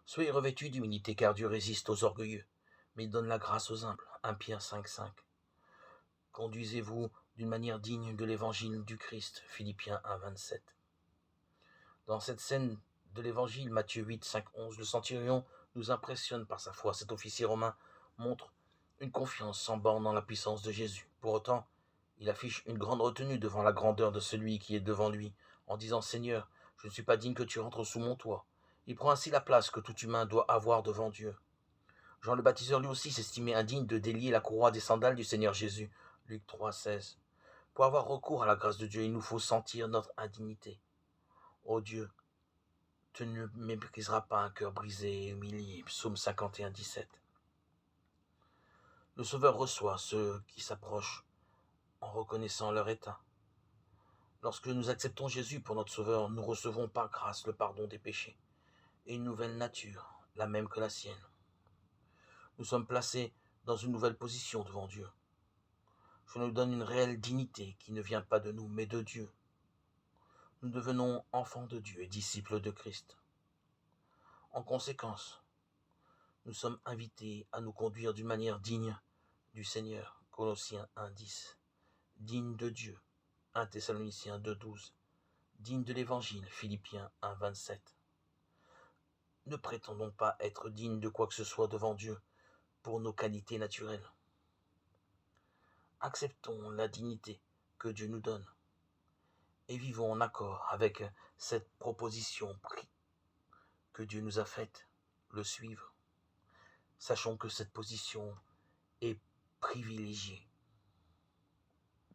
Soyez revêtus d'humilité, car Dieu résiste aux orgueilleux, mais il donne la grâce aux humbles. 1 Pierre 5,5. Conduisez-vous d'une manière digne de l'évangile du Christ. Philippiens 1,27. Dans cette scène de l'évangile, Matthieu 8, 5, 11, le centurion nous impressionne par sa foi. Cet officier romain montre une confiance sans borne en la puissance de Jésus. Pour autant, il affiche une grande retenue devant la grandeur de celui qui est devant lui, en disant « Seigneur, je ne suis pas digne que tu rentres sous mon toit ». Il prend ainsi la place que tout humain doit avoir devant Dieu. Jean le baptiseur lui aussi s'estimait indigne de délier la courroie des sandales du Seigneur Jésus. Luc 3, 16. Pour avoir recours à la grâce de Dieu, il nous faut sentir notre indignité. Ô Dieu, tu ne mépriseras pas un cœur brisé et humilié. Psaume 51, 17. Le Sauveur reçoit ceux qui s'approchent en reconnaissant leur état. Lorsque nous acceptons Jésus pour notre Sauveur, nous recevons par grâce le pardon des péchés et une nouvelle nature, la même que la sienne. Nous sommes placés dans une nouvelle position devant Dieu. Je nous donne une réelle dignité qui ne vient pas de nous, mais de Dieu. Nous devenons enfants de Dieu et disciples de Christ. En conséquence, nous sommes invités à nous conduire d'une manière digne du Seigneur. Colossiens 1,10. Digne de Dieu. 1 Thessaloniciens 2,12. Digne de l'Évangile. Philippiens 1,27. Ne prétendons pas être dignes de quoi que ce soit devant Dieu pour nos qualités naturelles. Acceptons la dignité que Dieu nous donne et vivons en accord avec cette proposition que Dieu nous a faite, le suivre. Sachons que cette position est privilégiée